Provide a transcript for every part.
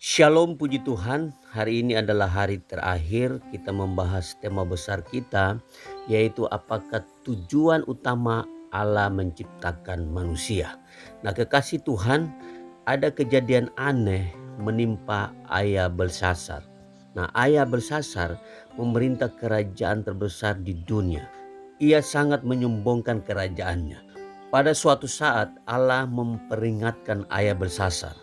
Shalom, puji Tuhan. Hari ini adalah hari terakhir kita membahas tema besar kita, yaitu apakah tujuan utama Allah menciptakan manusia. Nah, kekasih Tuhan, ada kejadian aneh menimpa ayah Belsasar. Nah, ayah Belsasar memerintah kerajaan terbesar di dunia. Ia sangat menyombongkan kerajaannya. Pada suatu saat Allah memperingatkan ayah Belsasar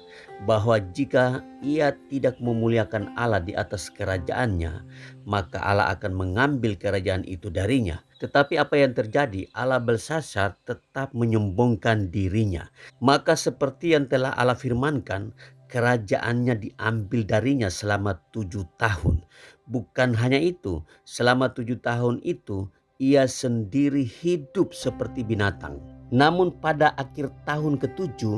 bahwa jika ia tidak memuliakan Allah di atas kerajaannya, maka Allah akan mengambil kerajaan itu darinya. Tetapi apa yang terjadi? Allah Belsasar tetap menyombongkan dirinya. Maka seperti yang telah Allah firmankan, kerajaannya diambil darinya selama 7 tahun. Bukan hanya itu, selama 7 tahun itu ia sendiri hidup seperti binatang. Namun pada akhir tahun ketujuh,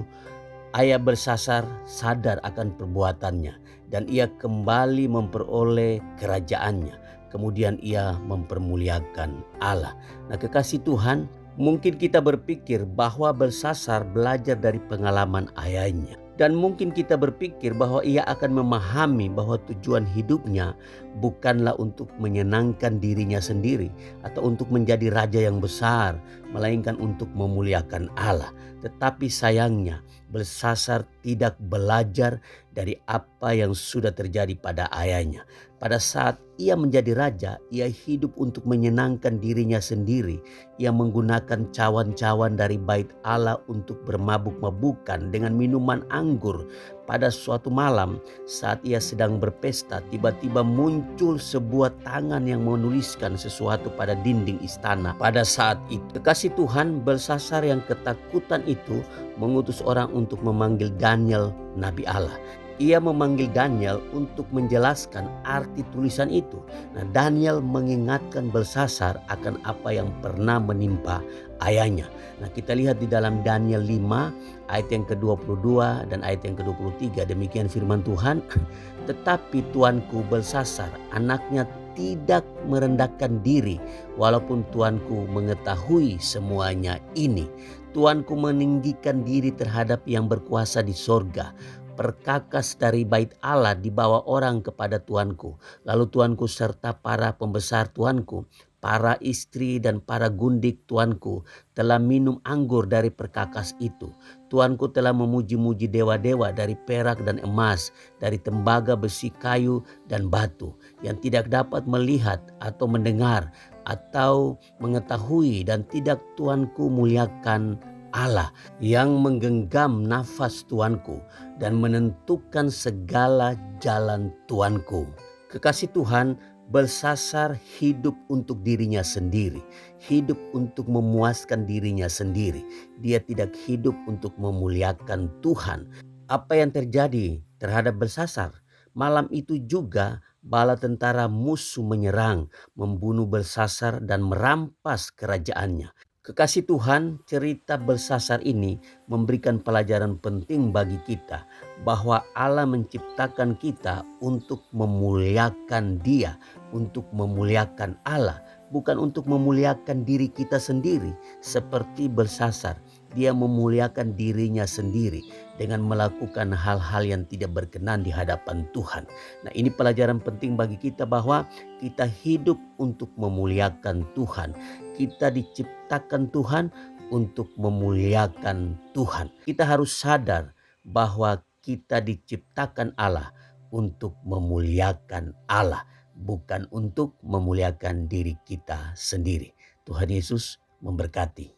ayah Belsasar sadar akan perbuatannya dan ia kembali memperoleh kerajaannya. Kemudian ia mempermuliakan Allah. Nah, kekasih Tuhan, mungkin kita berpikir bahwa Belsasar belajar dari pengalaman ayahnya. Dan mungkin kita berpikir bahwa ia akan memahami bahwa tujuan hidupnya bukanlah untuk menyenangkan dirinya sendiri atau untuk menjadi raja yang besar, melainkan untuk memuliakan Allah. Tetapi sayangnya, Belsasar tidak belajar dari apa yang sudah terjadi pada ayahnya. Pada saat ia menjadi raja, ia hidup untuk menyenangkan dirinya sendiri. Ia menggunakan cawan-cawan dari bait Allah untuk bermabuk-mabukan dengan minuman anggur. Pada suatu malam saat ia sedang berpesta, tiba-tiba muncul sebuah tangan yang menuliskan sesuatu pada dinding istana. Pada saat itu, kekasih Tuhan, Belsasar yang ketakutan itu mengutus orang untuk memanggil Daniel, nabi Allah. Ia memanggil Daniel untuk menjelaskan arti tulisan itu. Nah, Daniel mengingatkan Belsasar akan apa yang pernah menimpa ayahnya. Nah, kita lihat di dalam Daniel 5 ayat yang ke-22 dan ayat yang ke-23. Demikian firman Tuhan. Tetapi tuanku Belsasar, anaknya, tidak merendahkan diri walaupun tuanku mengetahui semuanya ini. Tuanku meninggikan diri terhadap yang berkuasa di sorga. Perkakas dari bait Allah dibawa orang kepada tuanku. Lalu tuanku serta para pembesar tuanku, para istri dan para gundik tuanku telah minum anggur dari perkakas itu. Tuanku telah memuji-muji dewa-dewa dari perak dan emas, dari tembaga, besi, kayu, dan batu, yang tidak dapat melihat atau mendengar atau mengetahui, dan tidak tuanku muliakan Allah yang menggenggam nafas tuanku dan menentukan segala jalan tuanku. Kekasih Tuhan, Belsasar hidup untuk dirinya sendiri, hidup untuk memuaskan dirinya sendiri. Dia tidak hidup untuk memuliakan Tuhan. Apa yang terjadi terhadap Belsasar? Malam itu juga bala tentara musuh menyerang, membunuh Belsasar dan merampas kerajaannya. Kekasih Tuhan, cerita Belsasar ini memberikan pelajaran penting bagi kita bahwa Allah menciptakan kita untuk memuliakan Dia, untuk memuliakan Allah, bukan untuk memuliakan diri kita sendiri. Seperti Belsasar, dia memuliakan dirinya sendiri dengan melakukan hal-hal yang tidak berkenan di hadapan Tuhan. Nah, ini pelajaran penting bagi kita bahwa kita hidup untuk memuliakan Tuhan. Kita diciptakan Tuhan untuk memuliakan Tuhan. Kita harus sadar bahwa kita diciptakan Allah untuk memuliakan Allah, bukan untuk memuliakan diri kita sendiri. Tuhan Yesus memberkati.